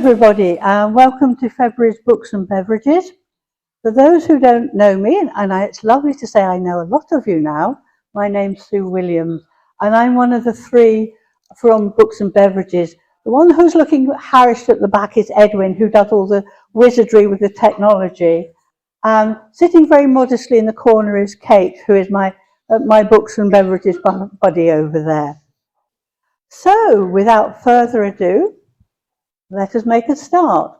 everybody, and welcome to February's Books and Beverages. For those who don't know me, it's lovely to say I know a lot of you now, my name's Sue Williams, and I'm one of the three from Books and Beverages. The one who's looking harassed at the back is Edwin, who does all the wizardry with the technology. Sitting very modestly in the corner is Kate, who is my Books and Beverages buddy over there. So, without further ado, let us make a start.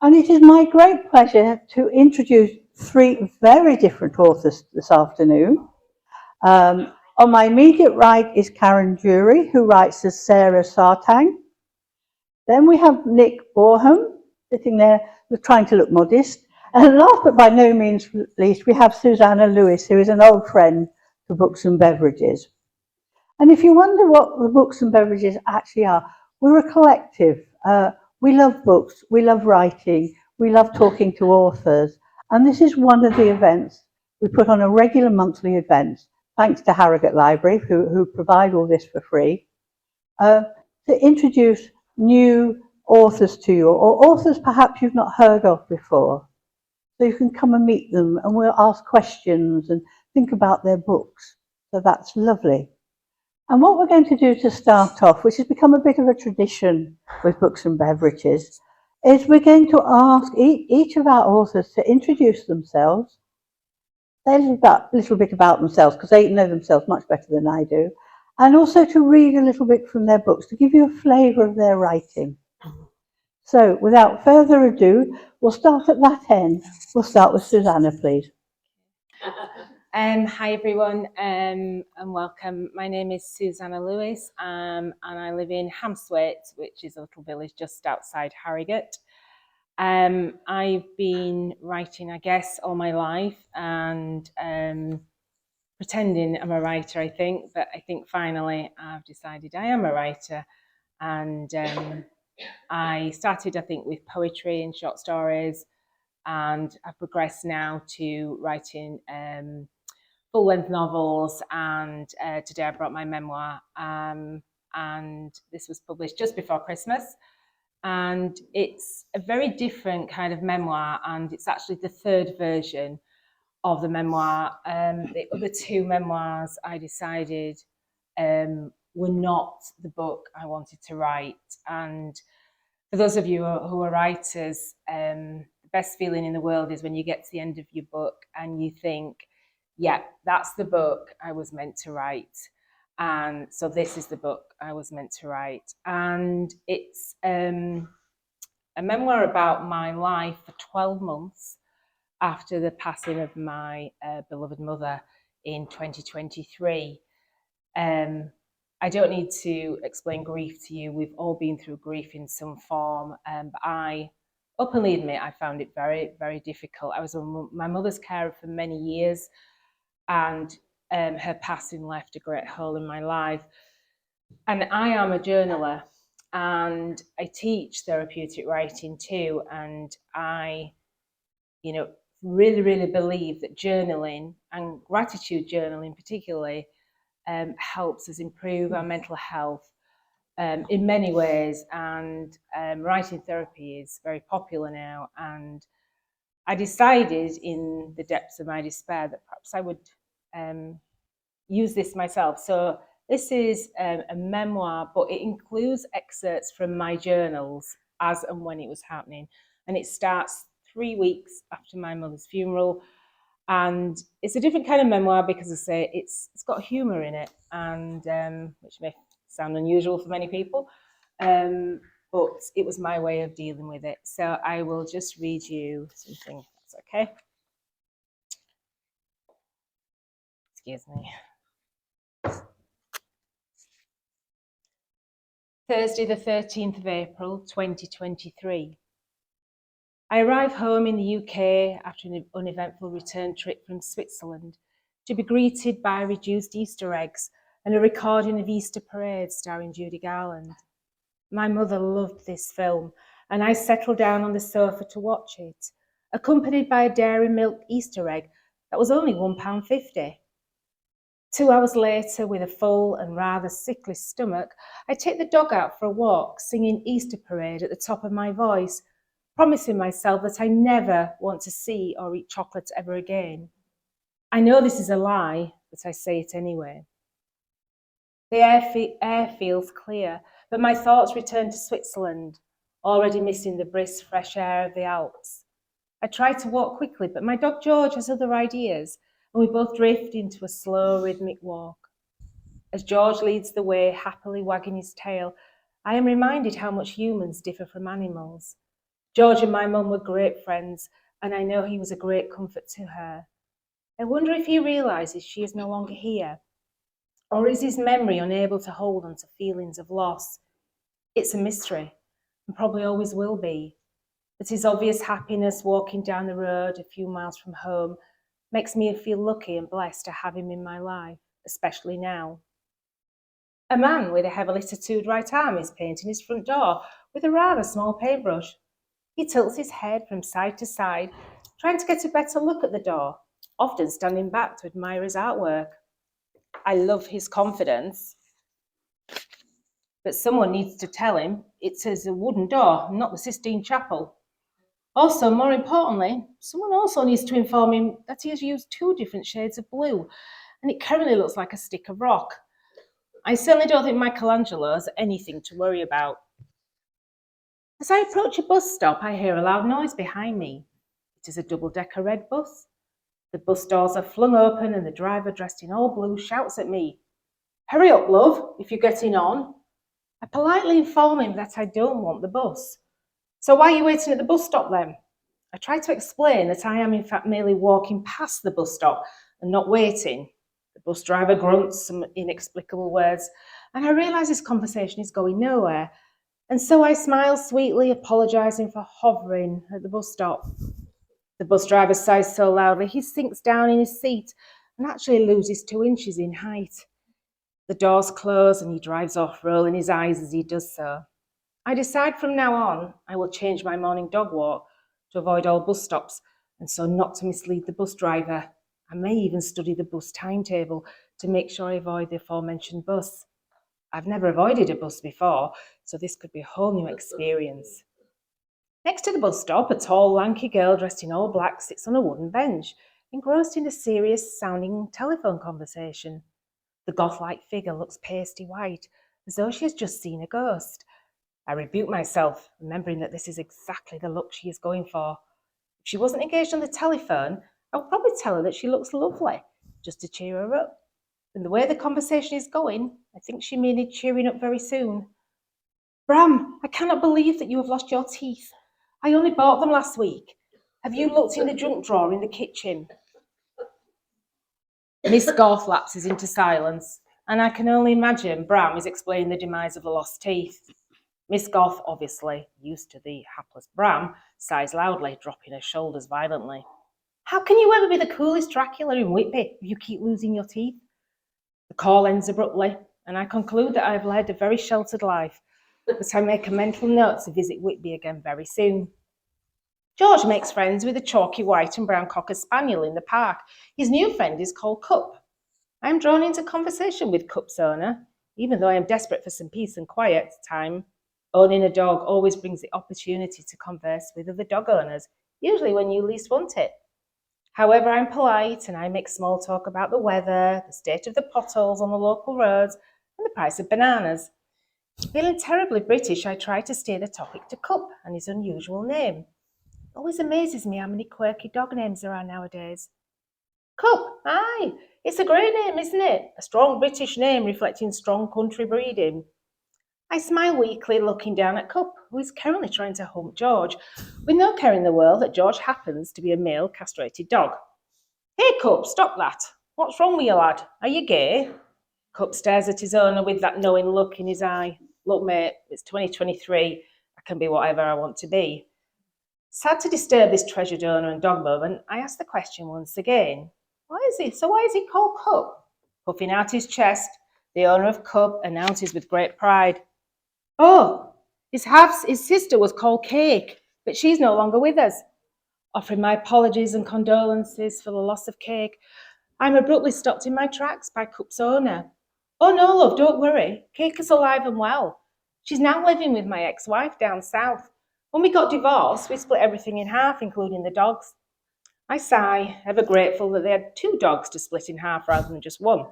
And it is my great pleasure to introduce three very different authors this afternoon. On my immediate right is Karen Jury, who writes as Sara Sartagne. Then we have Nick Boreham, sitting there trying to look modest. And last but by no means least, we have Susanna Lewis, who is an old friend for Books and Beverages. And if you wonder what the Books and Beverages actually are, we're a collective. We love books, we love writing, we love talking to authors. And this is one of the events. We put on a regular monthly event, thanks to Harrogate Library, who provide all this for free, to introduce new authors to you, or authors perhaps you've not heard of before. So you can come and meet them, and we'll ask questions and think about their books. So that's lovely. And what we're going to do to start off, which has become a bit of a tradition with Books and Beverages, is we're going to ask each of our authors to introduce themselves, say a little bit about themselves, because they know themselves much better than I do, and also to read a little bit from their books, to give you a flavour of their writing. So, without further ado, we'll start at that end. We'll start with Susanna, please. Hi everyone, and welcome. My name is Susanna Lewis, and I live in Hamswate, which is a little village just outside Harrogate. I've been writing, I guess, all my life, and pretending I'm a writer, I think, but I think finally I've decided I am a writer. And I started, I think, with poetry and short stories, and I've progressed now to writing full-length novels, and today I brought my memoir, and this was published just before Christmas, and it's a very different kind of memoir, and it's actually the third version of the memoir. The other two memoirs I decided were not the book I wanted to write, and for those of you who are writers, the best feeling in the world is when you get to the end of your book and you think, yeah, that's the book I was meant to write. And so this is the book I was meant to write. And it's a memoir about my life for 12 months after the passing of my beloved mother in 2023. I don't need to explain grief to you. We've all been through grief in some form. But I openly admit I found it very, very difficult. I was my mother's carer for many years, and her passing left a great hole in my life. And I am a journaler, and I teach therapeutic writing too. And I, really, really believe that journaling, and gratitude journaling particularly, helps us improve our mental health in many ways. And writing therapy is very popular now. And I decided in the depths of my despair that perhaps I would use this myself. So this is a memoir, but it includes excerpts from my journals as and when it was happening. And it starts 3 weeks after my mother's funeral. And it's a different kind of memoir because, I say, it's got humour in it, and which may sound unusual for many people. But it was my way of dealing with it. So I will just read you something, if that's okay. Excuse me. Thursday, the 13th of April, 2023. I arrive home in the UK after an uneventful return trip from Switzerland to be greeted by reduced Easter eggs and a recording of Easter Parade starring Judy Garland. My mother loved this film, and I settled down on the sofa to watch it, accompanied by a dairy milk Easter egg that was only £1.50. 2 hours later, with a full and rather sickly stomach, I take the dog out for a walk, singing Easter Parade at the top of my voice, promising myself that I never want to see or eat chocolate ever again. I know this is a lie, but I say it anyway. The air feels clear, but my thoughts return to Switzerland, already missing the brisk, fresh air of the Alps. I try to walk quickly, but my dog George has other ideas, and we both drift into a slow, rhythmic walk. As George leads the way, happily wagging his tail, I am reminded how much humans differ from animals. George and my mum were great friends, and I know he was a great comfort to her. I wonder if he realises she is no longer here, or is his memory unable to hold on to feelings of loss? It's a mystery, and probably always will be. But his obvious happiness walking down the road a few miles from home makes me feel lucky and blessed to have him in my life, especially now. A man with a heavily tattooed right arm is painting his front door with a rather small paintbrush. He tilts his head from side to side, trying to get a better look at the door, often standing back to admire his artwork. I love his confidence, but someone needs to tell him it is a wooden door, not the Sistine Chapel. Also, more importantly, someone also needs to inform him that he has used 2 different shades of blue, and it currently looks like a stick of rock. I certainly don't think Michelangelo has anything to worry about. As I approach a bus stop, I hear a loud noise behind me. It is a double-decker red bus. The bus doors are flung open and the driver, dressed in all blue, shouts at me, "Hurry up, love, if you're getting on." I politely inform him that I don't want the bus. "So why are you waiting at the bus stop then?" I try to explain that I am in fact merely walking past the bus stop and not waiting. The bus driver grunts some inexplicable words, and I realise this conversation is going nowhere. And so I smile sweetly, apologising for hovering at the bus stop. The bus driver sighs so loudly he sinks down in his seat and actually loses 2 inches in height. The doors close and he drives off, rolling his eyes as he does so. I decide from now on I will change my morning dog walk to avoid all bus stops, and so not to mislead the bus driver. I may even study the bus timetable to make sure I avoid the aforementioned bus. I've never avoided a bus before, so this could be a whole new experience. Next to the bus stop, a tall, lanky girl dressed in all black sits on a wooden bench, engrossed in a serious-sounding telephone conversation. The goth-like figure looks pasty white, as though she has just seen a ghost. I rebuke myself, remembering that this is exactly the look she is going for. If she wasn't engaged on the telephone, I would probably tell her that she looks lovely, just to cheer her up. And the way the conversation is going, I think she may need cheering up very soon. "Bram, I cannot believe that you have lost your teeth. I only bought them last week. Have you looked in the junk drawer in the kitchen?" Miss Goth lapses into silence, and I can only imagine Bram is explaining the demise of the lost teeth. Miss Goth, obviously used to the hapless Bram, sighs loudly, dropping her shoulders violently. "How can you ever be the coolest Dracula in Whitby if you keep losing your teeth?" The call ends abruptly, and I conclude that I have led a very sheltered life, but I make a mental note to visit Whitby again very soon. George makes friends with a chalky white and brown cocker spaniel in the park. His new friend is called Cup. I am drawn into conversation with Cup's owner, even though I am desperate for some peace and quiet time. Owning a dog always brings the opportunity to converse with other dog owners, usually when you least want it. However, I'm polite and I make small talk about the weather, the state of the potholes on the local roads, and the price of bananas. Feeling terribly British, I try to steer the topic to Cup and his unusual name. It always amazes me how many quirky dog names there are nowadays. Cup, aye, it's a great name, isn't it? A strong British name reflecting strong country breeding. I smile weakly, looking down at Cup, who is currently trying to hump George, with no care in the world that George happens to be a male castrated dog. "Hey, Cup, stop that. What's wrong with you, lad? Are you gay?" Cup stares at his owner with that knowing look in his eye. "Look, mate, it's 2023. I can be whatever I want to be." Sad to disturb this treasured owner and dog moment, I ask the question once again. Why is he called Cup? Puffing out his chest, the owner of Cup announces with great pride, "Oh, his sister was called Cake, but she's no longer with us." Offering my apologies and condolences for the loss of Cake, I'm abruptly stopped in my tracks by Cup's owner. Oh no, love, don't worry. Keika's alive and well. She's now living with my ex-wife down south. When we got divorced, we split everything in half, including the dogs. I sigh, ever grateful that they had 2 dogs to split in half rather than just one.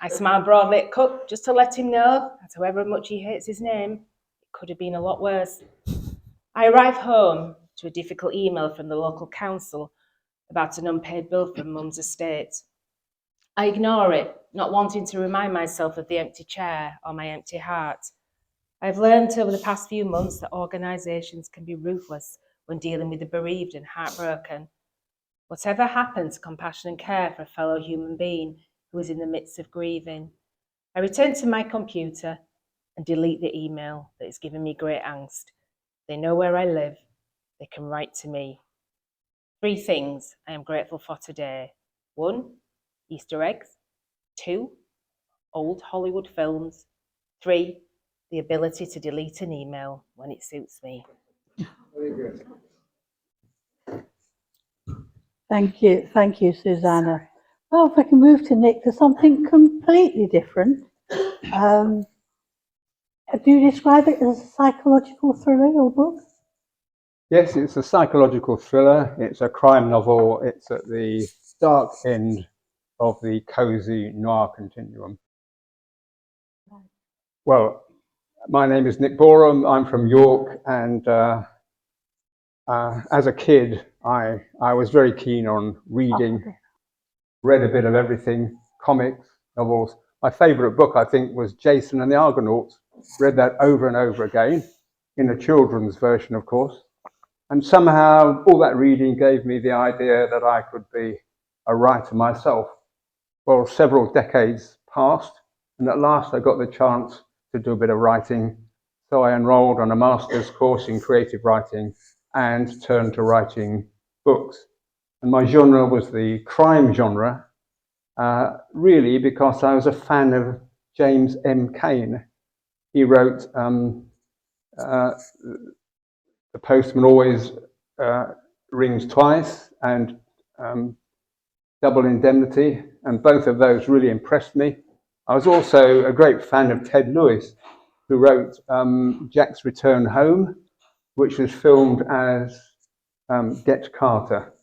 I smiled broadly at Cup just to let him know that however much he hates his name, it could have been a lot worse. I arrive home to a difficult email from the local council about an unpaid bill from Mum's estate. I ignore it, not wanting to remind myself of the empty chair or my empty heart. I've learned over the past few months that organisations can be ruthless when dealing with the bereaved and heartbroken. Whatever happened to compassion and care for a fellow human being who is in the midst of grieving? I return to my computer and delete the email that is giving me great angst. They know where I live. They can write to me. 3 things I am grateful for today. 1, Easter eggs. 2, old Hollywood films. 3, the ability to delete an email when it suits me. Very good. Thank you, Susanna. Well, if I can move to Nick for something completely different. Do you describe it as a psychological thriller, your book? Yes, it's a psychological thriller. It's a crime novel. It's at the dark end of the cozy noir continuum. Well, my name is Nick Boreham. I'm from York, and as a kid, I was very keen on reading, read a bit of everything, comics, novels. My favourite book, I think, was Jason and the Argonauts. Read that over and over again, in a children's version, of course. And somehow all that reading gave me the idea that I could be a writer myself. Well, several decades passed, and at last I got the chance to do a bit of writing. So I enrolled on a master's course in creative writing and turned to writing books. And my genre was the crime genre, really because I was a fan of James M. Cain. He wrote The Postman Always Rings Twice and Double Indemnity, and both of those really impressed me. I was also a great fan of Ted Lewis, who wrote Jack's Return Home, which was filmed as Get Carter.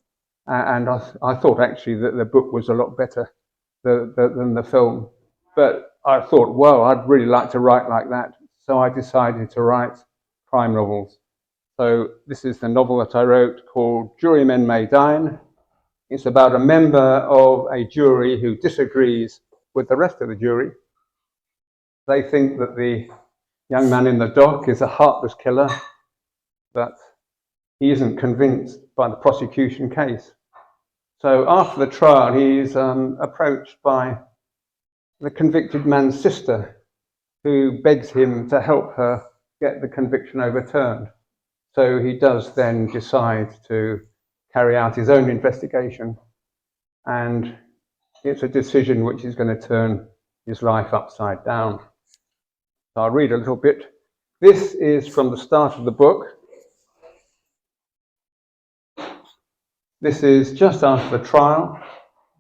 And I thought actually that the book was a lot better than the film. But I thought, well, I'd really like to write like that. So I decided to write crime novels. So this is the novel that I wrote called Jurymen May Dine. It's about a member of a jury who disagrees with the rest of the jury. They think that the young man in the dock is a heartless killer, but he isn't convinced by the prosecution case. So after the trial, he's approached by the convicted man's sister, who begs him to help her get the conviction overturned. So he does then decide to carry out his own investigation, and it's a decision which is going to turn his life upside down. So I'll read a little bit. This is from the start of the book. This is just after the trial.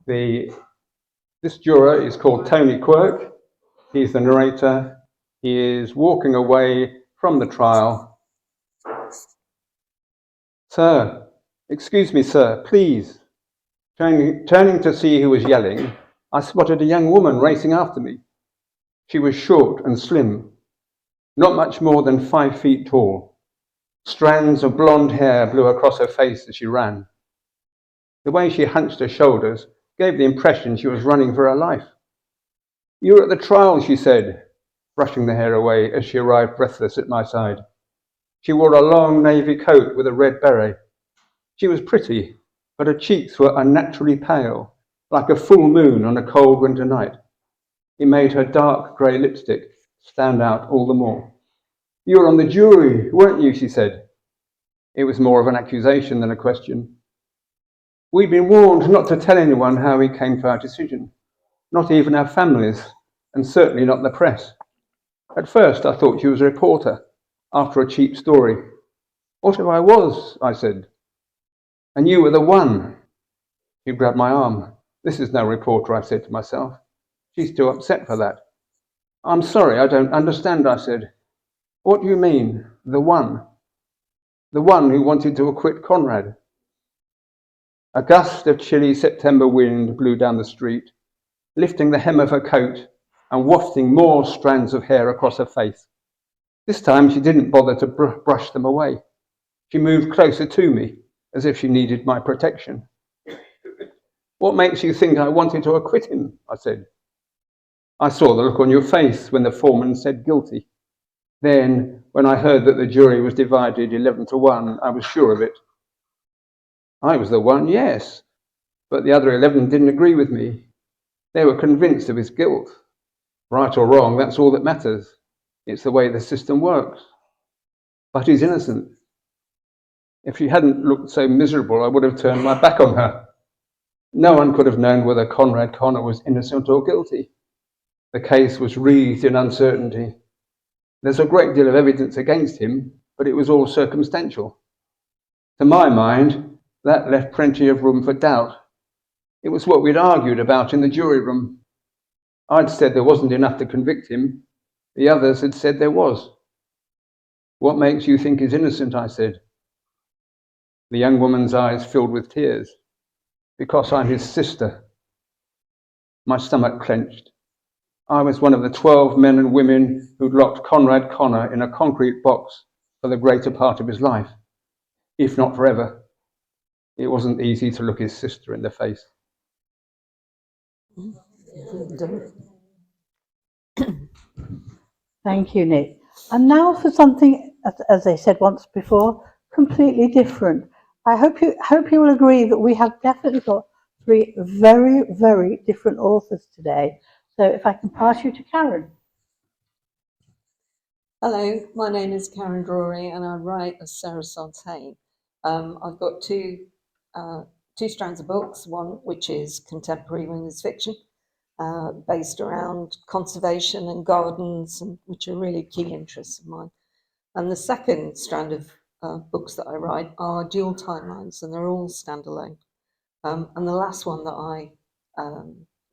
This juror is called Tony Quirk. He's the narrator. He is walking away from the trial. Sir, excuse me, sir, please. Turning to see who was yelling, I spotted a young woman racing after me. She was short and slim, not much more than 5 feet tall. Strands of blonde hair blew across her face as she ran. The way she hunched her shoulders gave the impression she was running for her life. You were at the trial, she said, brushing the hair away as she arrived breathless at my side. She wore a long navy coat with a red beret. She was pretty, but her cheeks were unnaturally pale, like a full moon on a cold winter night. It made her dark grey lipstick stand out all the more. You were on the jury, weren't you, she said. It was more of an accusation than a question. We'd been warned not to tell anyone how we came to our decision, not even our families, and certainly not the press. At first, I thought she was a reporter, after a cheap story. What if I was, I said. And you were the one. She grabbed my arm. This is no reporter, I said to myself. She's too upset for that. I'm sorry, I don't understand, I said. What do you mean, the one? The one who wanted to acquit Conrad. A gust of chilly September wind blew down the street, lifting the hem of her coat and wafting more strands of hair across her face. This time she didn't bother to brush them away. She moved closer to me, as if she needed my protection. What makes you think I wanted to acquit him? I said. I saw the look on your face when the foreman said guilty. Then, when I heard that the jury was divided 11-1, I was sure of it. I was the one, yes, but the other 11 didn't agree with me. They were convinced of his guilt. Right or wrong, that's all that matters. It's the way the system works. But he's innocent. If she hadn't looked so miserable, I would have turned my back on her. No one could have known whether Conrad Connor was innocent or guilty. The case was wreathed in uncertainty. There's a great deal of evidence against him, but it was all circumstantial. To my mind, that left plenty of room for doubt. It was what we'd argued about in the jury room. I'd said there wasn't enough to convict him. The others had said there was. What makes you think he's innocent? I said. The young woman's eyes filled with tears. Because I'm his sister. My stomach clenched. I was one of the 12 men and women who'd locked Conrad Connor in a concrete box for the greater part of his life, if not forever. It wasn't easy to look his sister in the face. Thank you, Nick. And now for something, as I said once before, completely different. I hope you will agree that we have definitely got three very, very different authors today. So if I can pass you to Karen. Hello, my name is Karen Drury and I write as Sara Sartagne. I've got two strands of books, one which is contemporary women's fiction, based around conservation and gardens, which are really key interests of mine. And the second strand of books that I write are dual timelines, and they're all standalone. And the last one that I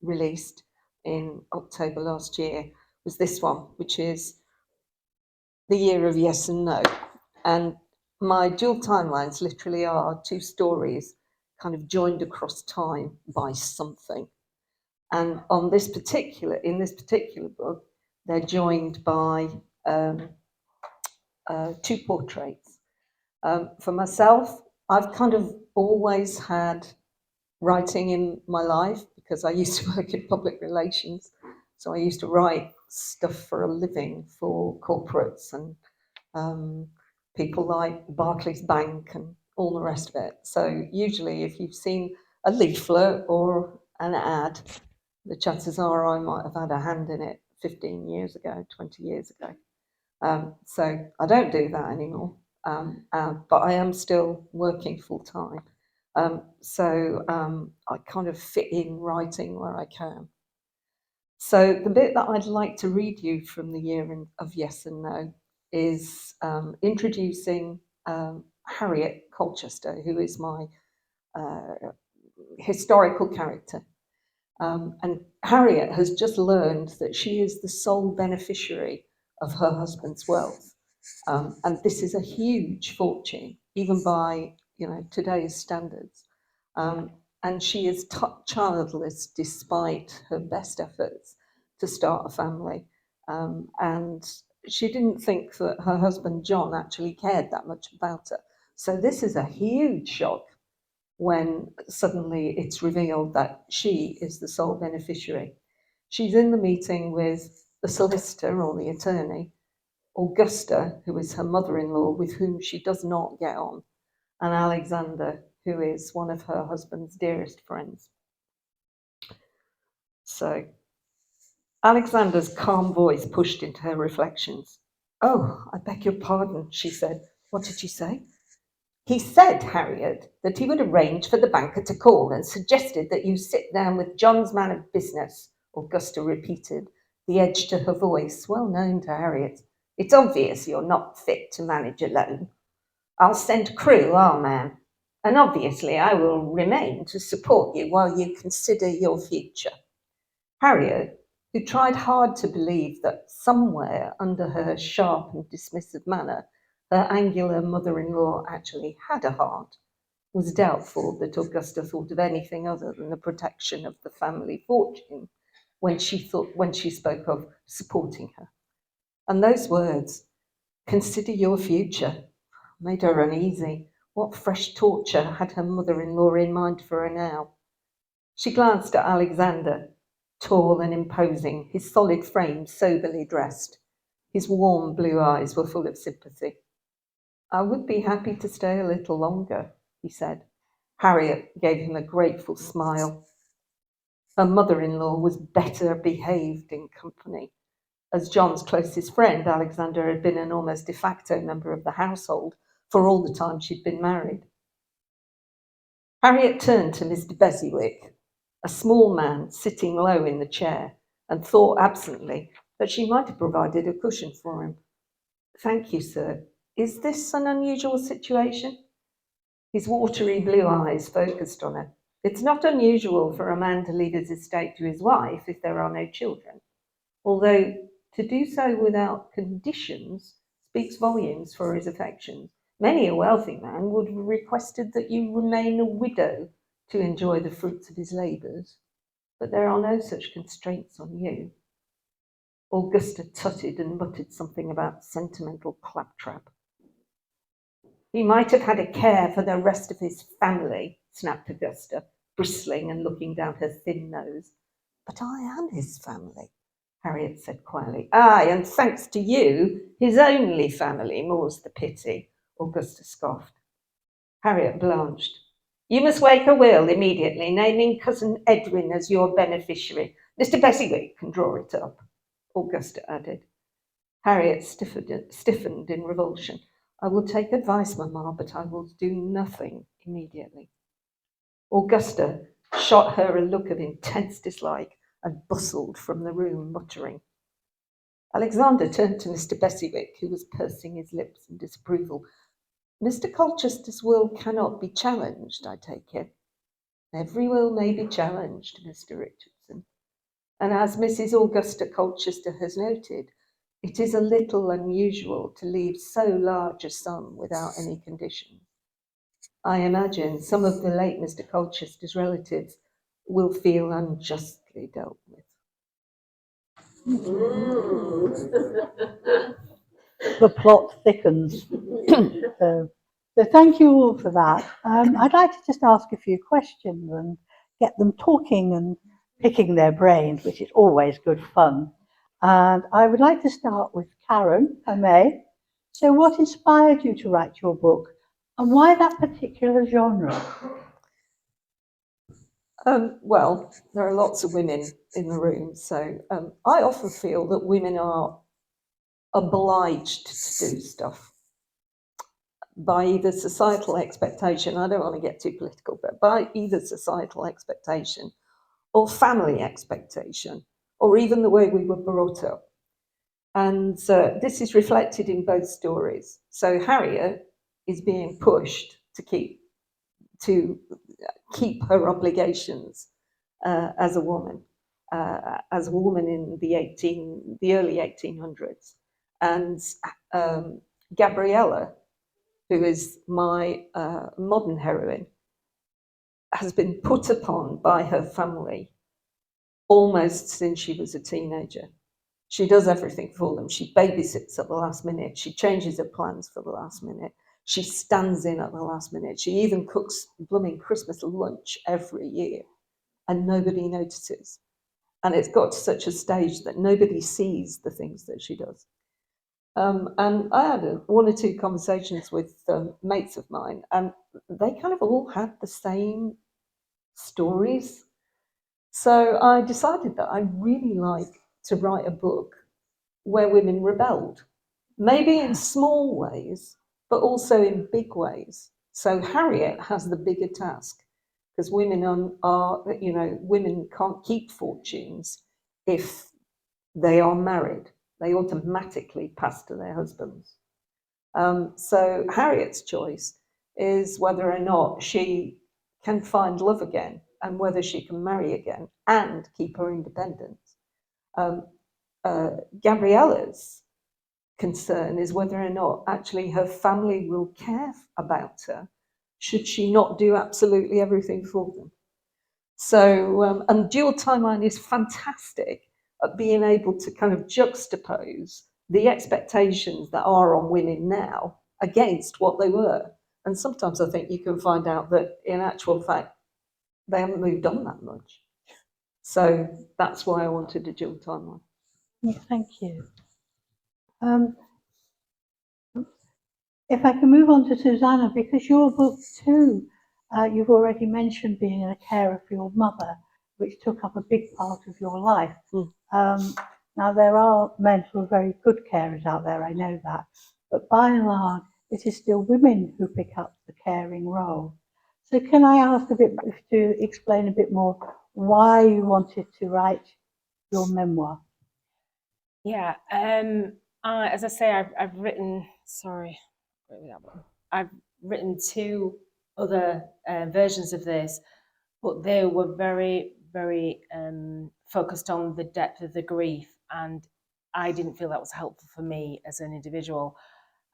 released in October last year was this one, which is the year of yes and no. And my dual timelines literally are two stories kind of joined across time by something. And in this particular book, they're joined by two portraits. For myself, I've kind of always had writing in my life because I used to work in public relations. So I used to write stuff for a living for corporates and people like Barclays Bank and all the rest of it. So usually if you've seen a leaflet or an ad, the chances are I might have had a hand in it 15 years ago, 20 years ago. So I don't do that anymore, but I am still working full time. So I kind of fit in writing where I can. So the bit that I'd like to read you from the year of yes and no is introducing Harriet Colchester, who is my historical character. And Harriet has just learned that she is the sole beneficiary of her husband's wealth. And this is a huge fortune, even by today's standards. And she is childless despite her best efforts to start a family. And she didn't think that her husband, John, actually cared that much about her. So this is a huge shock when suddenly it's revealed that she is the sole beneficiary. She's in the meeting with the solicitor or the attorney, Augusta, who is her mother-in-law, with whom she does not get on, and Alexander, who is one of her husband's dearest friends. So Alexander's calm voice pushed into her reflections. "Oh, I beg your pardon," she said. "What did you say?" "He said, Harriet, that he would arrange for the banker to call and suggested that you sit down with John's man of business," Augusta repeated, the edge to her voice well known to Harriet. "It's obvious you're not fit to manage alone. I'll send Crewe, our man." and obviously I will remain to support you while you consider your future. Harriet, who tried hard to believe that somewhere under her sharp and dismissive manner, her angular mother-in-law actually had a heart, was doubtful that Augusta thought of anything other than the protection of the family fortune when she spoke of supporting her. And those words, "consider your future," made her uneasy. What fresh torture had her mother-in-law in mind for her now? She glanced at Alexander, tall and imposing, his solid frame soberly dressed. His warm blue eyes were full of sympathy. "I would be happy to stay a little longer," he said. Harriet gave him a grateful smile. Her mother-in-law was better behaved in company. As John's closest friend, Alexander had been an almost de facto member of the household for all the time she'd been married. Harriet turned to Mr. Bessywick, a small man sitting low in the chair, and thought absently that she might have provided a cushion for him. "Thank you, sir. Is this an unusual situation?" His watery blue eyes focused on her. "It's not unusual for a man to leave his estate to his wife if there are no children, although to do so without conditions speaks volumes for his affections. Many a wealthy man would have requested that you remain a widow to enjoy the fruits of his labours, but there are no such constraints on you." Augusta tutted and muttered something about sentimental claptrap. "He might have had a care for the rest of his family," snapped Augusta, bristling and looking down her thin nose. "But I am his family," Harriet said quietly. "Aye, and thanks to you, his only family, more's the pity," Augusta scoffed. Harriet blanched. "You must make a will immediately, naming cousin Edwin as your beneficiary. Mr. Bessywick can draw it up," Augusta added. Harriet stiffened in revulsion. "I will take advice, Mamma, but I will do nothing immediately." Augusta shot her a look of intense dislike and bustled from the room, muttering. Alexander turned to Mr. Bessywick, who was pursing his lips in disapproval. "Mr. Colchester's will cannot be challenged, I take it." "Every will may be challenged, Mr. Richardson. And as Mrs. Augusta Colchester has noted, it is a little unusual to leave so large a sum without any conditions. I imagine some of the late Mr. Colchester's relatives will feel unjustly dealt with." The plot thickens. So thank you all for that. I'd like to just ask a few questions and get them talking and picking their brains, which is always good fun. And I would like to start with Karen, if I may. So what inspired you to write your book, and why that particular genre? Well, there are lots of women in the room, so I often feel that women are obliged to do stuff by either societal expectation, I don't want to get too political, but by either societal expectation or family expectation, or even the way we were brought up. And this is reflected in both stories. So Harriet is being pushed to keep her obligations as a woman in the early 1800s. And Gabriella, who is my modern heroine, has been put upon by her family almost since she was a teenager. She does everything for them. She babysits at the last minute. She changes her plans for the last minute. She stands in at the last minute. She even cooks blooming Christmas lunch every year, and nobody notices. And it's got to such a stage that nobody sees the things that she does. And I had one or two conversations with mates of mine, and they kind of all had the same stories. So I decided that I'd really like to write a book where women rebelled, maybe in small ways, but also in big ways. So Harriet has the bigger task, because women women can't keep fortunes if they are married. They automatically pass to their husbands. So Harriet's choice is whether or not she can find love again and whether she can marry again and keep her independence. Gabriella's concern is whether or not actually her family will care about her should she not do absolutely everything for them. So, and dual timeline is fantastic at being able to kind of juxtapose the expectations that are on women now against what they were. And sometimes I think you can find out that in actual fact, they haven't moved on that much. So that's why I wanted a dual timeline. Yeah, thank you. If I can move on to Susanna, because your book too, you've already mentioned being a carer for your mother, which took up a big part of your life. Now, there are men who are very good carers out there, I know that, but by and large, it is still women who pick up the caring role. So can I ask to explain a bit more why you wanted to write your memoir? Yeah, as I say, I've written, I've written two other versions of this, but they were very, very focused on the depth of the grief, and I didn't feel that was helpful for me as an individual.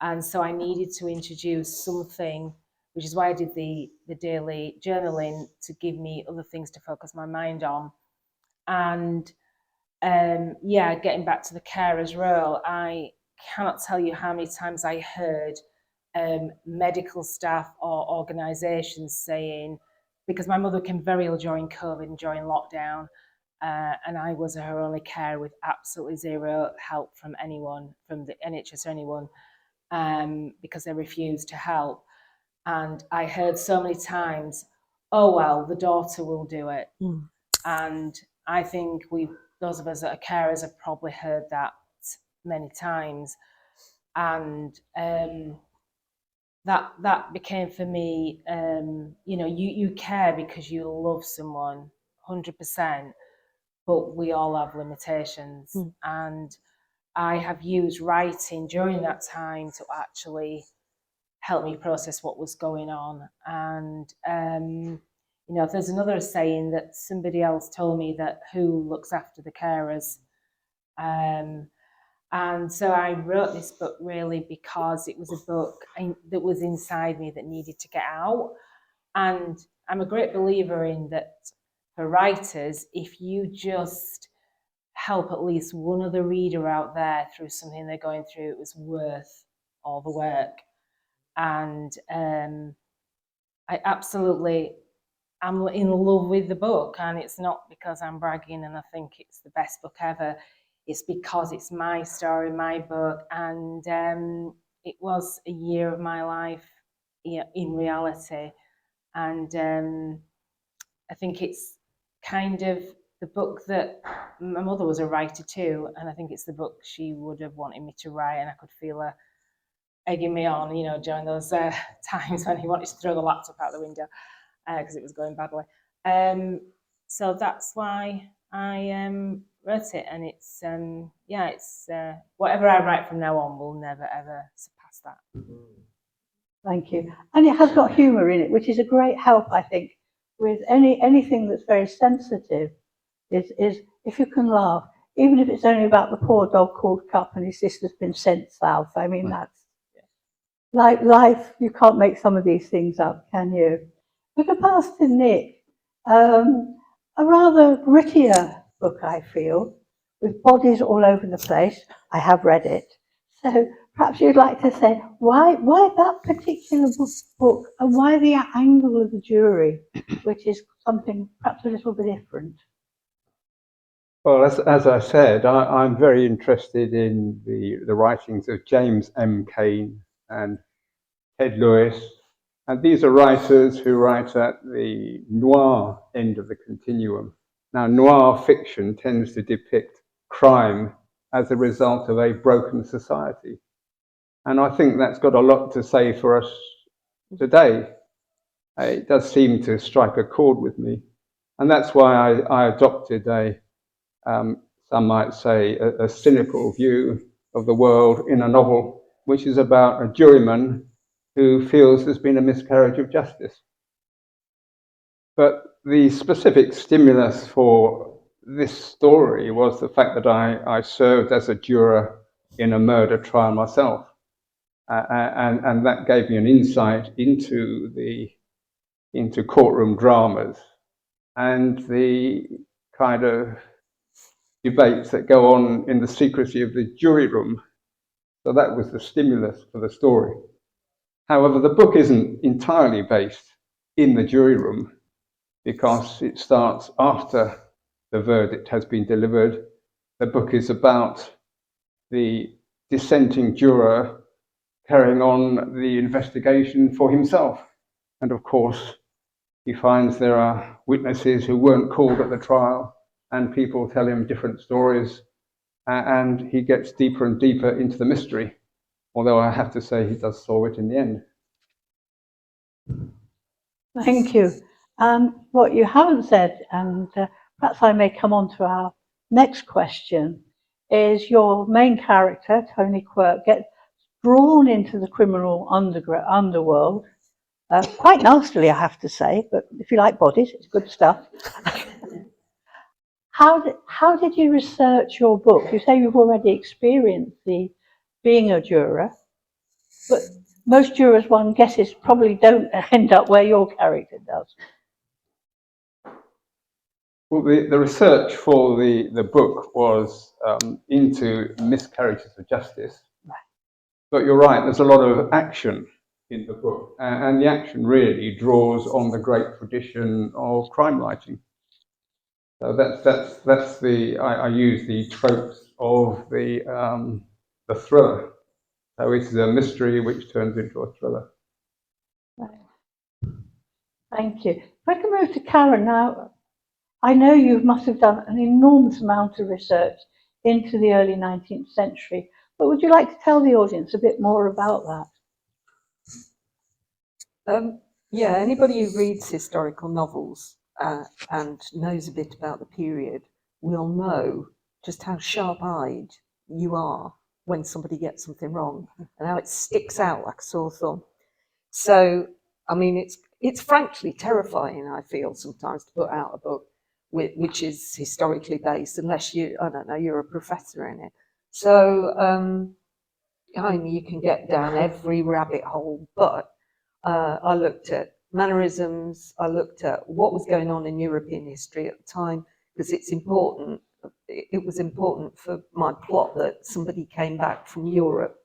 And so I needed to introduce something, which is why I did the daily journaling, to give me other things to focus my mind on. And getting back to the carer's role, I cannot tell you how many times I heard medical staff or organisations saying, because my mother came very ill during COVID and during lockdown, and I was her only carer with absolutely zero help from anyone, from the NHS or anyone, because they refused to help. And I heard so many times, oh, well, the daughter will do it. And I think those of us that are carers have probably heard that many times. And that became for me, you care because you love someone 100%, but we all have limitations. And I have used writing during that time to actually help me process what was going on. And there's another saying that somebody else told me, that who looks after the carers. And so I wrote this book really because it was a book that was inside me that needed to get out. And I'm a great believer in that for writers, if you just help at least one other reader out there through something they're going through, it was worth all the work. And I absolutely am in love with the book, and it's not because I'm bragging and I think it's the best book ever. It's because it's my story, my book, and it was a year of my life in reality. And I think it's kind of the book that my mother was a writer too, and I think it's the book she would have wanted me to write, and I could feel her egging me on, during those times when he wanted to throw the laptop out the window because it was going badly. So that's why I wrote it, and it's whatever I write from now on will never ever surpass that. Thank you. And it has got humour in it, which is a great help, I think, with anything that's very sensitive. Is if you can laugh, even if it's only about the poor dog called Cup and his sister's been sent south. I mean, that's like life. You can't make some of these things up, can you? We can pass to Nick. A rather grittier book, I feel, with bodies all over the place. I have read it. So perhaps you'd like to say why that particular book, and why the angle of the jury, which is something perhaps a little bit different. Well, as I said, I'm very interested in the writings of James M. Cain and Ted Lewis. And these are writers who write at the noir end of the continuum. Now, noir fiction tends to depict crime as a result of a broken society. And I think that's got a lot to say for us today. It does seem to strike a chord with me. And that's why I adopted some might say, a cynical view of the world in a novel, which is about a juryman who feels there's been a miscarriage of justice. But the specific stimulus for this story was the fact that I served as a juror in a murder trial myself. And that gave me an insight into courtroom dramas and the kind of debates that go on in the secrecy of the jury room. So that was the stimulus for the story. However, the book isn't entirely based in the jury room because it starts after the verdict has been delivered. The book is about the dissenting juror carrying on the investigation for himself. And of course, he finds there are witnesses who weren't called at the trial, and people tell him different stories, and he gets deeper and deeper into the mystery, although I have to say he does solve it in the end. Thank you. What you haven't said, and perhaps I may come on to our next question, is your main character, Tony Quirk, gets drawn into the criminal underworld, quite nastily, I have to say, but if you like bodies, it's good stuff. How did you research your book? You say you've already experienced being a juror, but most jurors, one guesses, probably don't end up where your character does. Well, the research for the book was into miscarriages of justice. Right. But you're right, there's a lot of action in the book, and the action really draws on the great tradition of crime writing. So that's I use the tropes of the thriller. So it is a mystery which turns into a thriller. Right. Thank you. If I can move to Karen now, I know you must have done an enormous amount of research into the early 19th century, but would you like to tell the audience a bit more about that? Yeah, anybody who reads historical novels and knows a bit about the period will know just how sharp-eyed you are when somebody gets something wrong and how it sticks out like a sore thumb. So, I mean, it's frankly terrifying, I feel, sometimes to put out a book which is historically based, unless you, I don't know, you're a professor in it. So, I mean, you can get down every rabbit hole, but I looked at mannerisms, I looked at what was going on in European history at the time, because it's important. It was important for my plot that somebody came back from Europe.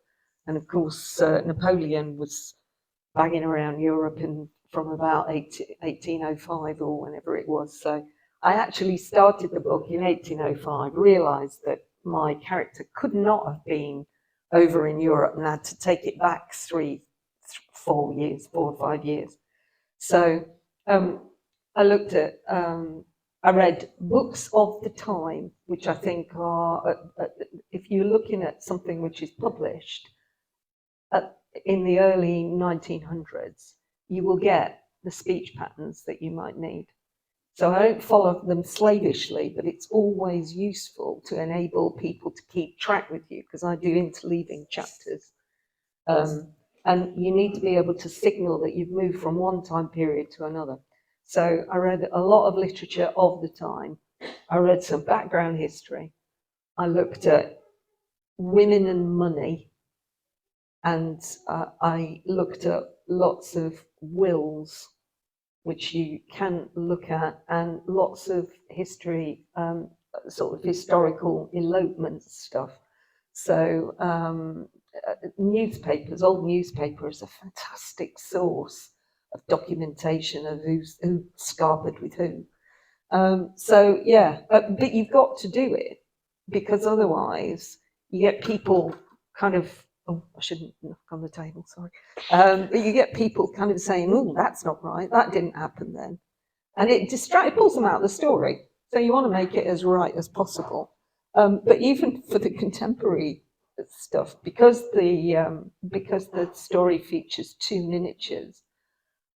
And of course, Napoleon was banging around Europe from about 1805 or whenever it was. So I actually started the book in 1805, realised that my character could not have been over in Europe and had to take it back 4 or 5 years. So I looked at, I read books of the time, which I think are, if you're looking at something which is published in the early 1900s, you will get the speech patterns that you might need. So I don't follow them slavishly, but it's always useful to enable people to keep track with you, because I do interleaving chapters. And you need to be able to signal that you've moved from one time period to another. So I read a lot of literature of the time. I read some background history. I looked at women and money. And I looked at lots of wills, which you can look at, and lots of history, sort of historical elopement stuff. So newspapers, old newspapers, are a fantastic source of documentation of who scarpered with who. So yeah, but you've got to do it, because otherwise you get people kind of, oh, I shouldn't knock on the table, sorry. But you get people kind of saying, oh, that's not right, that didn't happen then. And it pulls them out of the story. So you want to make it as right as possible. But even for the contemporary stuff, because the story features 2 miniatures,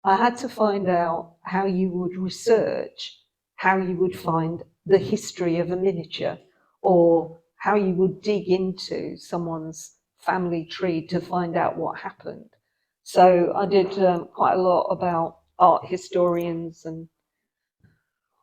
I had to find out how you would research, how you would find the history of a miniature, or how you would dig into someone's family tree to find out what happened. So I did quite a lot about art historians and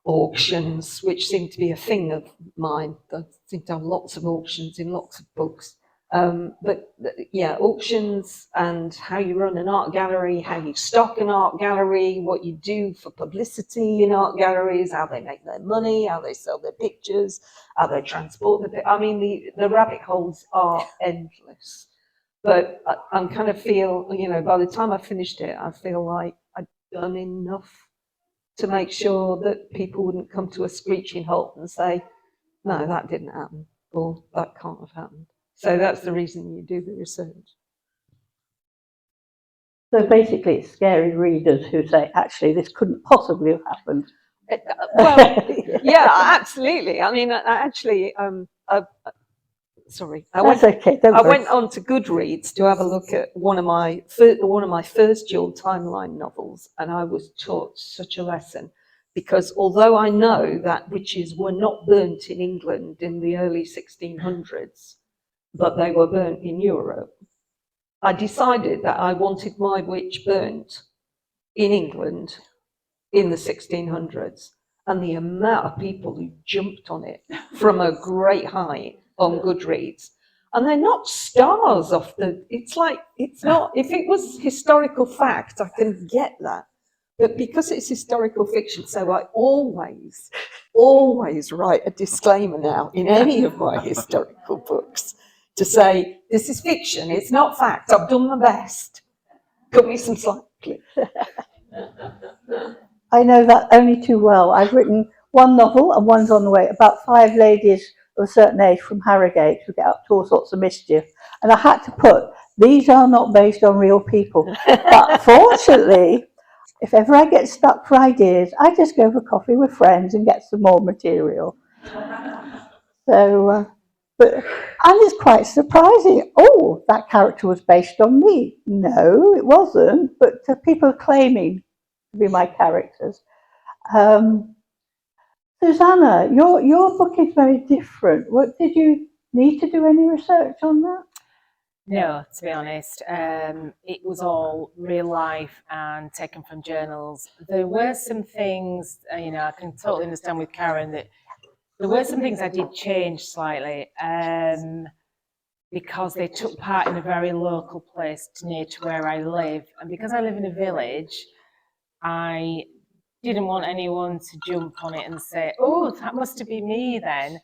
auctions, which seem to be a thing of mine. I seem to have lots of auctions in lots of books. Yeah, auctions and how you run an art gallery, how you stock an art gallery, what you do for publicity in art galleries, how they make their money, how they sell their pictures, how they transport the. I mean, the rabbit holes are endless. But I kind of feel, you know, by the time I finished it, I feel like I'd done enough to make sure that people wouldn't come to a screeching halt and say, no, that didn't happen, or that can't have happened. So that's the reason you do the research. So basically, it's scary readers who say, actually, this couldn't possibly have happened. Well, yeah, absolutely. I mean, I actually, sorry, I That's okay. Don't worry. went on to Goodreads to have a look at one of my first dual timeline novels, and I was taught such a lesson, because although I know that witches were not burnt in England in the early 1600s, but they were burnt in Europe, I decided that I wanted my witch burnt in England in the 1600s, and the amount of people who jumped on it from a great height on Goodreads. And they're not stars off the, it's like, it's not, if it was historical fact, I can get that. But because it's historical fiction, so I always write a disclaimer now in any of my historical books to say, this is fiction, it's not fact, I've done my best. Cut me some slack, please. I know that only too well. I've written one novel, and one's on the way, about 5 ladies of a certain age from Harrogate who get up to all sorts of mischief. And I had to put, these are not based on real people. But fortunately, if ever I get stuck for ideas, I just go for coffee with friends and get some more material. So, and it's quite surprising. Oh, that character was based on me. No, it wasn't, but people are claiming to be my characters. Susanna, your book is very different. What, did you need to do any research on that? No, to be honest, it was all real life and taken from journals. There were some things, you know, I can totally understand with Karen that there were some things I did change slightly because they took part in a very local place near to where I live. And because I live in a village, I didn't want anyone to jump on it and say, oh, that must have been me then.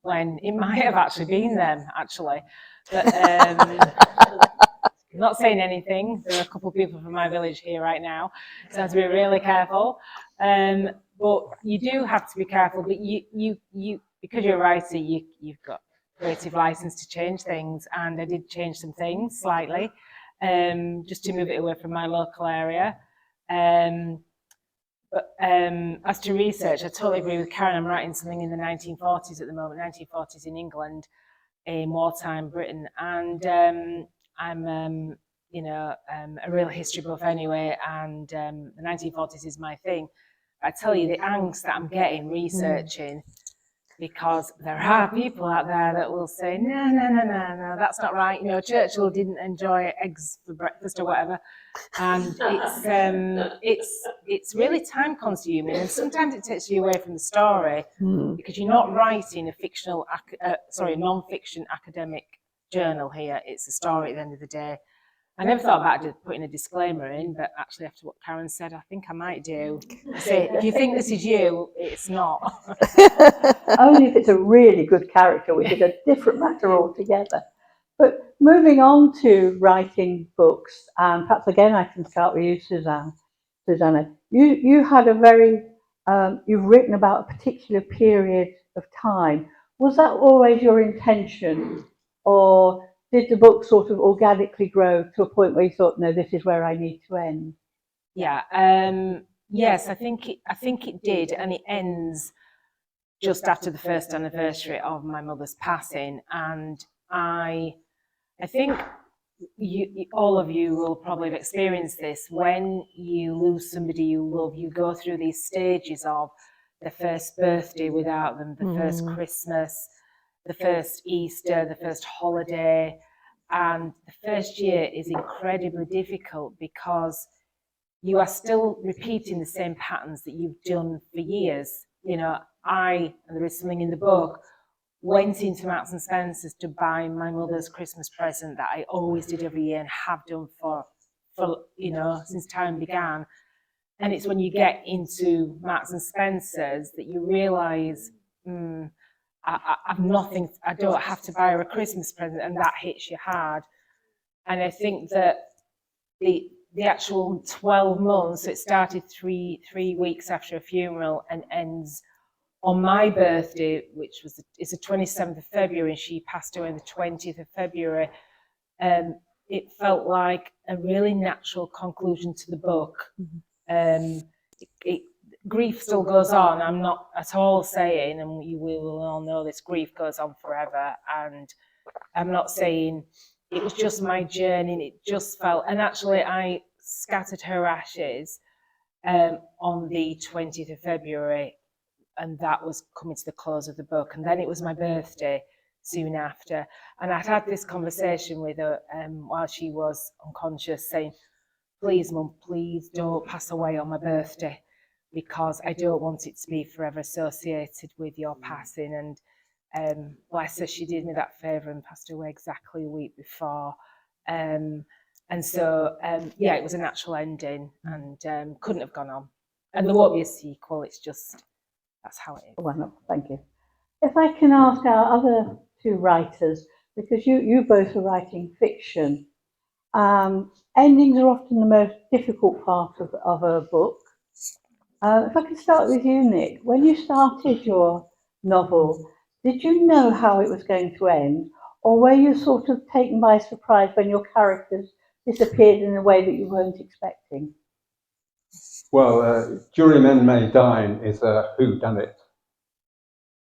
When it might have actually been them, actually. But I'm not saying anything. There are a couple of people from my village here right now, so I have to be really careful. But you do have to be careful. But you because you're a writer, you've got creative license to change things, and I did change some things slightly, just to move it away from my local area. But as to research, I totally agree with Karen. I'm writing something in the 1940s at the moment, 1940s in England, in wartime Britain, and I'm you know, a real history buff anyway, and the 1940s is my thing. I tell you the angst that I'm getting researching, because there are people out there that will say, no, that's not right. You know, Churchill didn't enjoy eggs for breakfast or whatever. And it's really time consuming, and sometimes it takes you away from the story because you're not writing a non-fiction academic journal here. It's a story at the end of the day. I never thought about just putting a disclaimer in, but actually after what Karen said, I think I might do. Say, if you think this is you, it's not. Only if it's a really good character, which is a different matter altogether. But moving on to writing books, and perhaps again I can start with you, Susanna. You had a very, you've written about a particular period of time. Was that always your intention, or did the book sort of organically grow to a point where you thought, no, this is where I need to end? Yeah. Yes, I think it did, and it ends just after the first anniversary of my mother's passing, and I think all of you will probably have experienced this. When you lose somebody you love, you go through these stages of the first birthday without them, the first Christmas, the first Easter, the first holiday, And the first year is incredibly difficult because you are still repeating the same patterns that you've done for years. You know, and there is something in the book, went into Marks and Spencer's to buy my mother's Christmas present that I always did every year and have done for you know, since time began. And it's when you get into Marks and Spencer's that you realise, I've nothing, I don't have to buy her a Christmas present, and that hits you hard. And I think that the actual 12 months, so it started three weeks after a funeral and ends on my birthday, which is the 27th of February, and she passed away on the 20th of February. It felt like a really natural conclusion to the book. Grief still goes on. I'm not at all saying, and we will all know this, grief goes on forever. And I'm not saying, it was just my journey, and it just felt, and actually I scattered her ashes on the 20th of February, and that was coming to the close of the book. And then it was my birthday soon after. And I'd had this conversation with her while she was unconscious, saying, please, Mum, please don't pass away on my birthday, because I don't want it to be forever associated with your passing. And bless her, she did me that favour and passed away exactly a week before. And so, yeah, it was a natural ending, and couldn't have gone on. And there won't be a sequel, it's just, that's how it is. Well, thank you. If I can ask our other two writers, because you both are writing fiction, endings are often the most difficult part of a book. If I could start with you, Nick, when you started your novel, did you know how it was going to end, or were you sort of taken by surprise when your characters disappeared in a way that you weren't expecting? Well, Jurymen May Dine is a whodunit.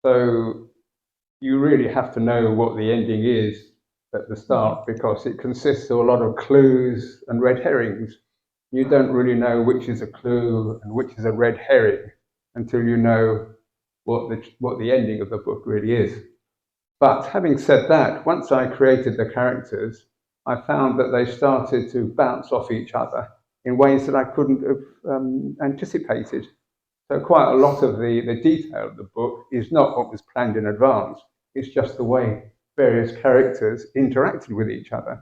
So you really have to know what the ending is at the start, because it consists of a lot of clues and red herrings. You don't really know which is a clue and which is a red herring until you know what the ending of the book really is. But having said that, once I created the characters, I found that they started to bounce off each other in ways that I couldn't have anticipated. So quite a lot of the detail of the book is not what was planned in advance. It's just the way various characters interacted with each other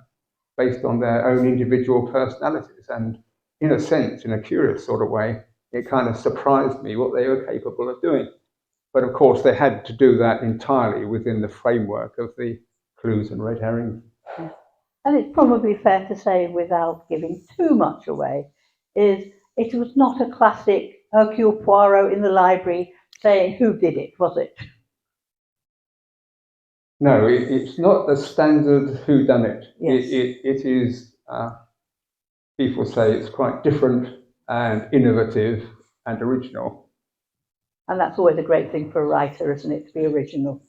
based on their own individual personalities. And in a sense, in a curious sort of way, it kind of surprised me what they were capable of doing. But of course, they had to do that entirely within the framework of the clues and red herrings. And it's probably fair to say, without giving too much away, is it was not a classic Hercule Poirot in the library saying who did it, was it? No, it's not the standard whodunit. Yes. It is, people say it's quite different and innovative and original. And that's always a great thing for a writer, isn't it, to be original?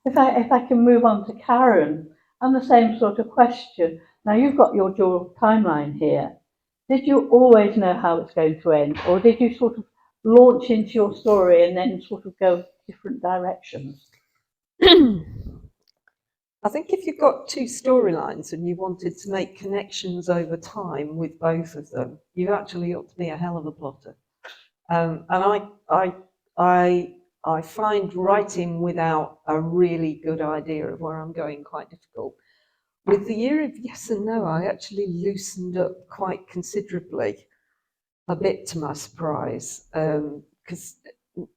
If I can move on to Karen, and the same sort of question. Now, you've got your dual timeline here. Did you always know how it's going to end, or did you sort of launch into your story and then sort of go different directions? I think if you've got two storylines and you wanted to make connections over time with both of them, you actually ought to be a hell of a plotter. And I find writing without a really good idea of where I'm going quite difficult. With The Year of Yes and No, I actually loosened up quite considerably, a bit to my surprise, because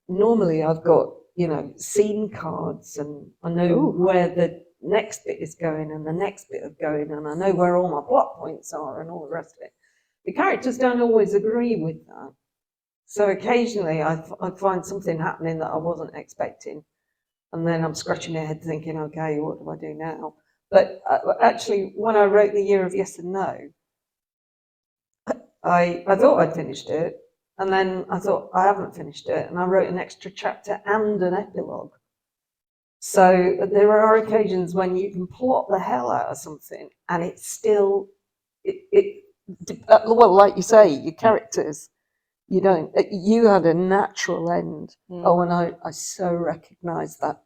normally I've got, scene cards, and I know where the next bit is going and the next bit is going, and I know where all my plot points are and all the rest of it. The characters don't always agree with that. So occasionally I'd find something happening that I wasn't expecting, and then I'm scratching my head thinking, okay, what do I do now? But actually, when I wrote The Year of Yes and No, I thought I'd finished it, and then I thought I haven't finished it, and I wrote an extra chapter and an epilogue. So there are occasions when you can plot the hell out of something, and it's still, well, like you say, your characters, you had a natural end. Oh, and I so recognise that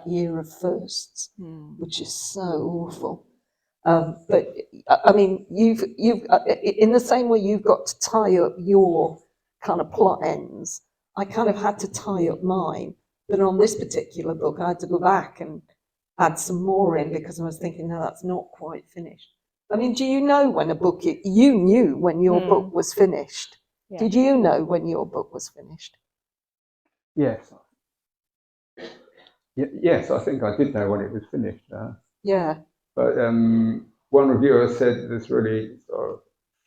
year of firsts, which is so awful. But I mean, you've in the same way you've got to tie up your kind of plot ends. I kind of had to tie up mine, but on this particular book, I had to go back and add some more in because I was thinking, no, that's not quite finished. I mean, do you know when a book? You knew when your book was finished. Yeah. Did you know when your book was finished? Yes. Yes, I think I did know when it was finished. Yeah. But one reviewer said there's really sort of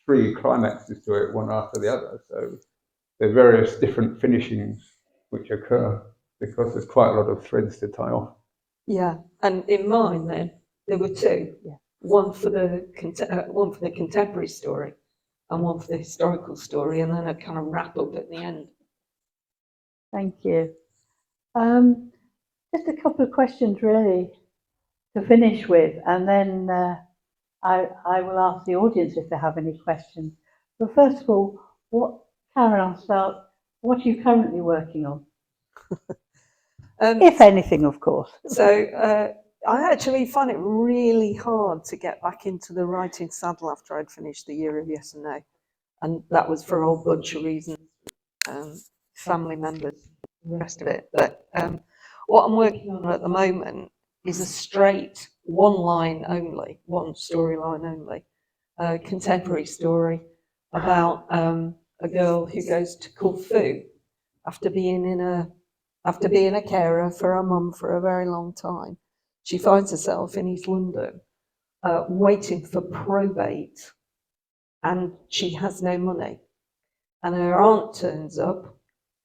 3 climaxes to it, one after the other. So there are various different finishings which occur because there's quite a lot of threads to tie off. Yeah, and in mine then there were 2. Yeah. One for the contemporary story, and one for the historical story, and then a kind of wrap up at the end. Thank you. Just a couple of questions really to finish with, and then I will ask the audience if they have any questions. But first of all, Karen, I'll start. What are you currently working on? If anything, of course. So I actually find it really hard to get back into the writing saddle after I'd finished the year of Yes and No, and that was for a whole bunch of reasons, family members, the rest of it. But what I'm working on at the moment is a straight one storyline only, contemporary story about a girl who goes to Corfu after being a carer for her mum for a very long time. She finds herself in East London waiting for probate, and she has no money. And her aunt turns up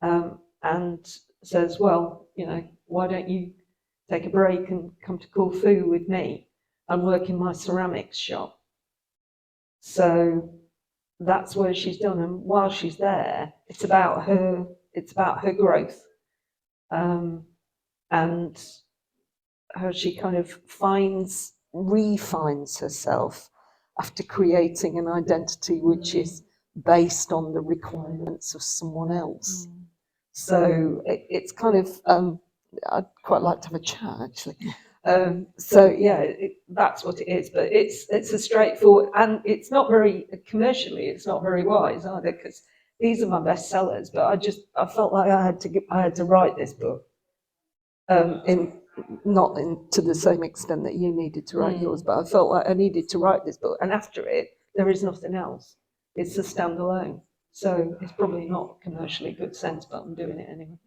and says, well, you know, why don't you take a break and come to Corfu with me and work in my ceramics shop? So that's where she's done. And while she's there, it's about her growth. And how she kind of refines herself after creating an identity which is based on the requirements of someone else. So it's kind of, I'd quite like to have a chat actually. So yeah, that's what it is, but it's a straightforward, and it's not very commercially, it's not very wise either, because these are my best sellers, but I felt like I had to write this book. Not to the same extent that you needed to write yours, but I felt like I needed to write this book, and after it, there is nothing else. It's a standalone, so it's probably not commercially good sense, but I'm doing it anyway.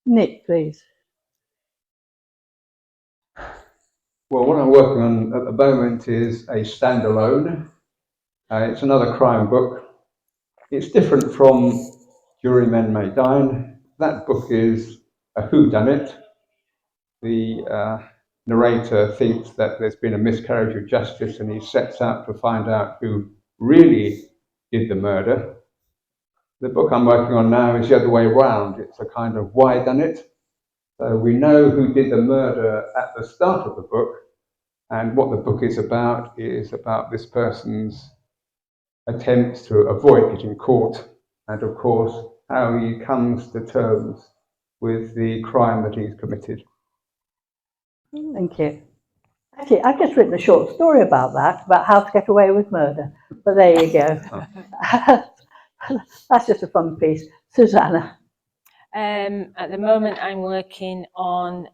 Nick, please. Well, what I'm working on at the moment is a standalone. It's another crime book. It's different from Jury Men May Dine. That book is a whodunit. The narrator thinks that there's been a miscarriage of justice, and he sets out to find out who really did the murder. The book I'm working on now is the other way around. It's a kind of whodunit. So we know who did the murder at the start of the book, and what the book is about this person's attempts to avoid getting caught, and of course how he comes to terms with the crime that he's committed. Thank you. Actually, I've just written a short story about that, about how to get away with murder. But there you go. That's just a fun piece. Susanna. At the moment, I'm working on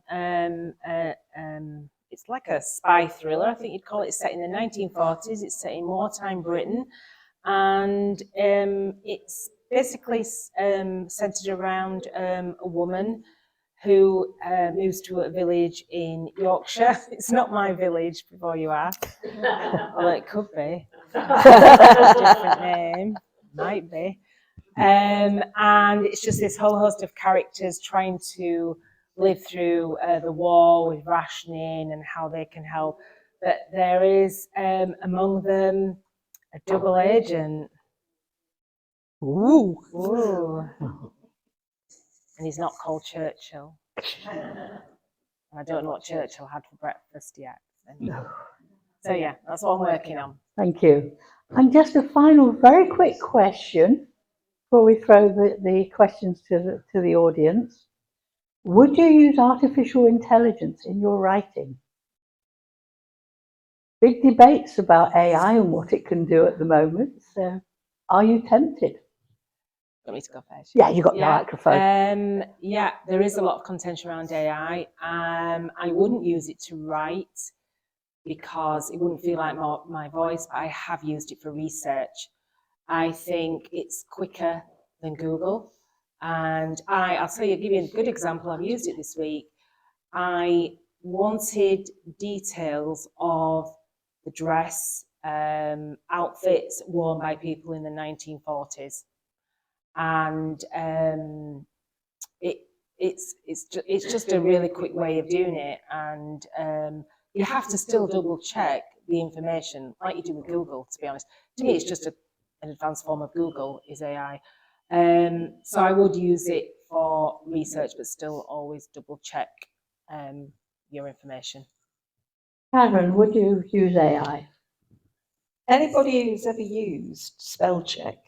it's like a spy thriller, I think you'd call it. It's set in the 1940s. It's set in wartime Britain, and it's basically centered around a woman who moves to a village in Yorkshire. It's not my village, before you ask. Well, it could be. Different name, might be. And it's just this whole host of characters trying to live through the war with rationing and how they can help. But there is among them a double agent. Ooh. Ooh. And he's not called Churchill. I don't know what Churchill had for breakfast yet. So yeah, that's what I'm working on. Thank you. And just a final, very quick question before we throw the questions to the audience. Would you use artificial intelligence in your writing? big debates about AI and what it can do at the moment. So, are you tempted? Want me to go first? Yeah, you got the microphone. Yeah, there is a lot of contention around AI. I wouldn't use it to write because it wouldn't feel like my voice, but I have used it for research. I think it's quicker than Google. And I'll give you a good example. I've used it this week. I wanted details of the dress, outfits worn by people in the 1940s. And it's just a really quick way of doing it. And you have to still double check the information like you do with Google, to be honest. To me, it's just an advanced form of Google is AI. So I would use it for research, but still always double check your information. Karen, would you use AI? Anybody who's ever used spell check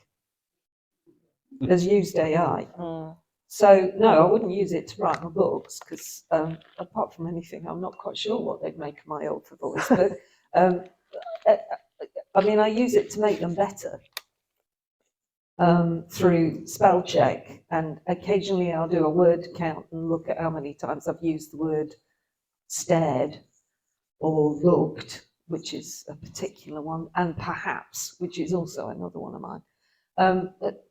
has used AI. So no, I wouldn't use it to write my books because apart from anything, I'm not quite sure what they'd make of my author voice. But I mean, I use it to make them better through spell check, and occasionally I'll do a word count and look at how many times I've used the word stared or looked, which is a particular one, and perhaps, which is also another one of mine.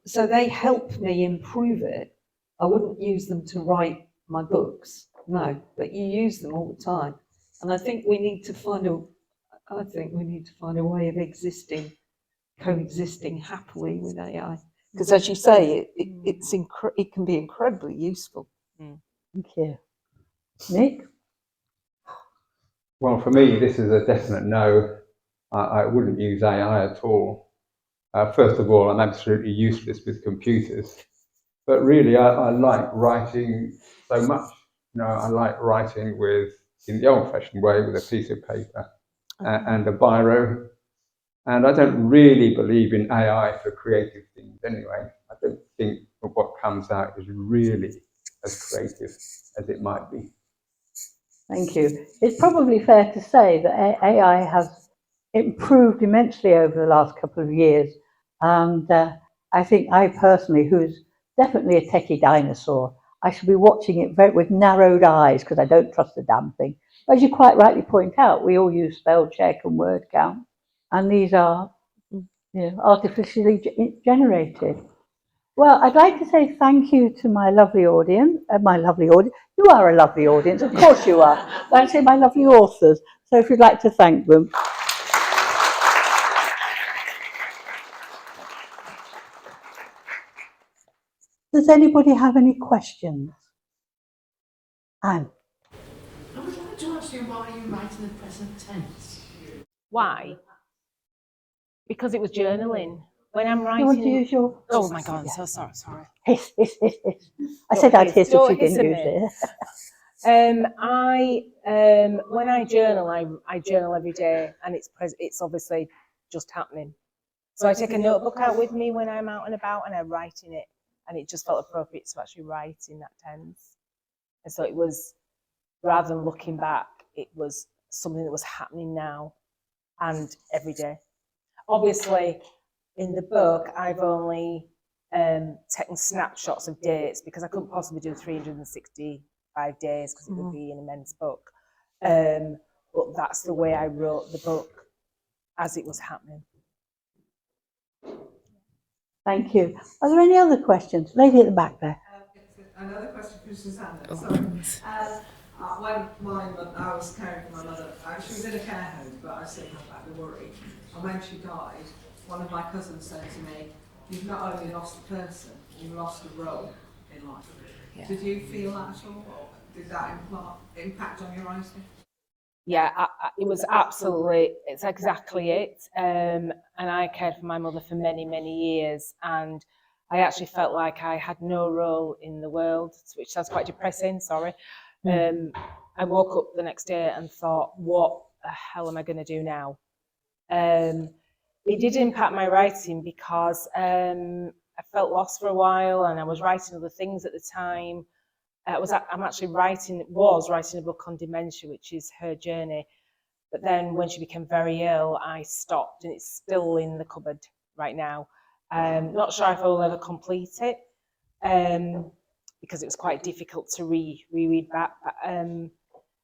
So they help me improve it. I wouldn't use them to write my books, no, but you use them all the time. And I think we need to find a way of coexisting happily with AI. Because as you say, it can be incredibly useful. Thank you. Nick? Well, for me, this is a definite no. I wouldn't use AI at all. First of all, I'm absolutely useless with computers. But really, I like writing so much. I like writing in the old-fashioned way, with a piece of paper and a biro. And I don't really believe in AI for creative things anyway. I don't think what comes out is really as creative as it might be. Thank you. It's probably fair to say that AI has improved immensely over the last couple of years. And I think I personally, who's definitely a techie dinosaur, I should be watching it with narrowed eyes because I don't trust the damn thing. As you quite rightly point out, we all use spell check and word count, and these are artificially generated. Well, I'd like to say thank you to my lovely audience. You are a lovely audience, of course you are. I'd say my lovely authors. So if you'd like to thank them. Does anybody have any questions? Anne? I would like to ask you why you write in the present tense. Why? Because it was journaling. When I'm writing. You want to use your... Oh my God, I'm so sorry. Hiss. I said I'd hiss if she didn't use it. When I journal, I journal every day, and it's obviously just happening. So I take a notebook out with me when I'm out and about, and I write in it, and it just felt appropriate to actually write in that tense. And so it was, rather than looking back, it was something that was happening now and every day. Obviously, in the book, I've only taken snapshots of dates because I couldn't possibly do 365 days because it would be an immense book. But that's the way I wrote the book as it was happening. Thank you. Are there any other questions? Lady at the back there. Another question for Susanna. Sorry. When I was caring for my mother, she was in a care home, but I still had that worry. And when she died, one of my cousins said to me, "You've not only lost a person, you've lost a role in life." Yeah. Did you feel that at all, or did that impact on your writing? Yeah, it was absolutely, it's exactly it. And I cared for my mother for many, many years, and I actually felt like I had no role in the world, which sounds quite depressing, sorry. I woke up the next day and thought, what the hell am I going to do now? It did impact my writing because I felt lost for a while, and I was writing other things at the time. I was writing a book on dementia, which is her journey. But then when she became very ill, I stopped, and it's still in the cupboard right now. Not sure if I will ever complete it, because it was quite difficult to reread back. But,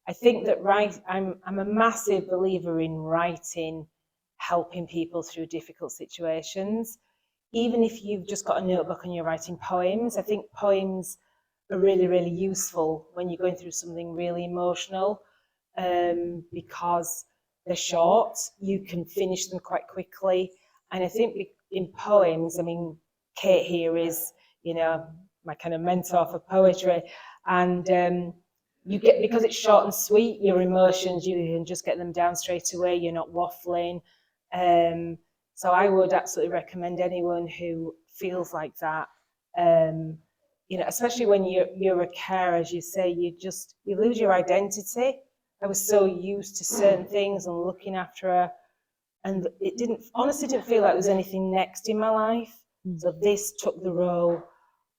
I think that I'm a massive believer in writing, helping people through difficult situations. Even if you've just got a notebook and you're writing poems, I think poems are really, really useful when you're going through something really emotional, because they're short, you can finish them quite quickly. And I think in poems, I mean, Kate here is, you know, my kind of mentor for poetry, and you get, because it's short and sweet, your emotions, you can just get them down straight away, you're not waffling. So I would absolutely recommend anyone who feels like that, you know, especially when you're a carer, as you say, you lose your identity. I was so used to certain things and looking after her, and it honestly didn't feel like there was anything next in my life. So this took the role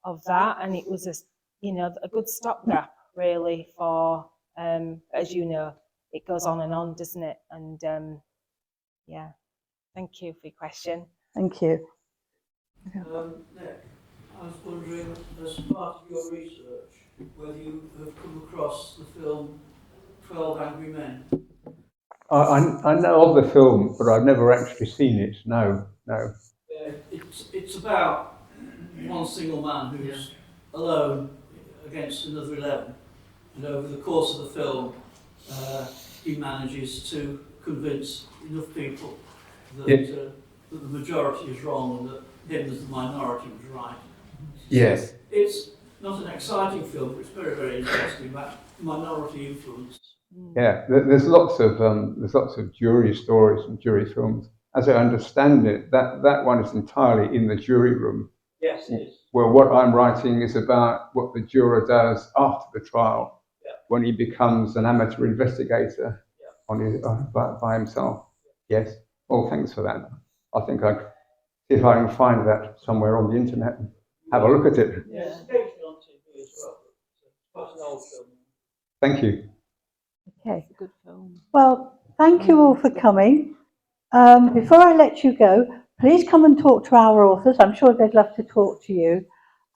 of that, and it was a good stopgap really for, as you know, it goes on and on, doesn't it? And yeah, thank you for your question. Thank you. Nick, I was wondering, as part of your research, whether you have come across the film 12 Angry Men. I know of the film, but I've never actually seen it. No. It's about one single man who's alone against another 11, and over the course of the film, he manages to convince enough people that, that the majority is wrong and that him as the minority was right. Yes. So it's not an exciting film, but it's very, very interesting about minority influence. Yeah, there's lots of jury stories and jury films. As I understand it, that one is entirely in the jury room. Yes, it is. Well, what I'm writing is about what the juror does after the trial, when he becomes an amateur investigator on his, by himself. Yes. Well, thanks for that. I think I see if I can find that somewhere on the internet and have a look at it. Yes, occasionally on TV as well. It's quite an old film. Thank you. Okay. Good film. Well, thank you all for coming. Before I let you go, please come and talk to our authors. I'm sure they'd love to talk to you.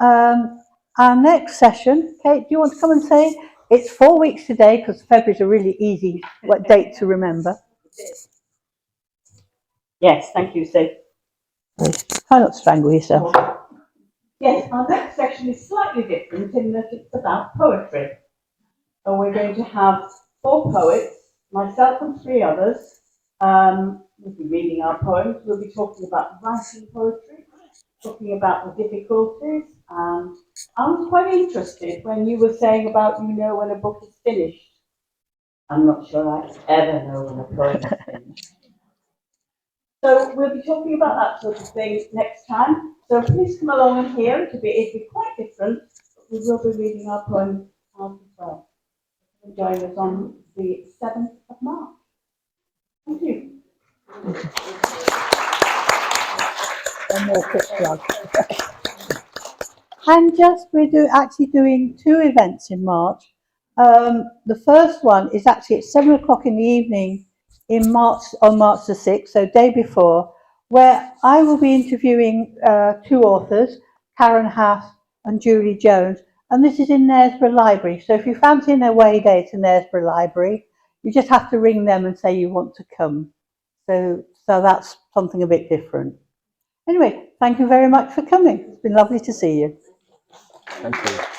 Our next session, Kate, do you want to come and say? It's 4 weeks today, because February is a really easy date to remember. Yes, thank you, Sue. Try not to strangle yourself. Yes, our next session is slightly different in that it's about poetry. And we're going to have 4 poets, myself and 3 others. We'll be reading our poems. We'll be talking about writing poetry, talking about the difficulties. And I was quite interested when you were saying about when a book is finished. I'm not sure I ever know when a poem is finished. So we'll be talking about that sort of thing next time. So please come along and hear. It'll be quite different, but we will be reading our poems as well. Join us on the 7th of March. Thank you. One more quick plug. And we're actually doing 2 events in March. The first one is actually at 7 o'clock in the evening in March, on March the 6th, so day before, where I will be interviewing 2 authors, Karen Haas and Julie Jones, and this is in Knaresborough Library. So if you fancy an away day to Knaresborough Library, you just have to ring them and say you want to come. So that's something a bit different. Anyway, thank you very much for coming. It's been lovely to see you. Thank you.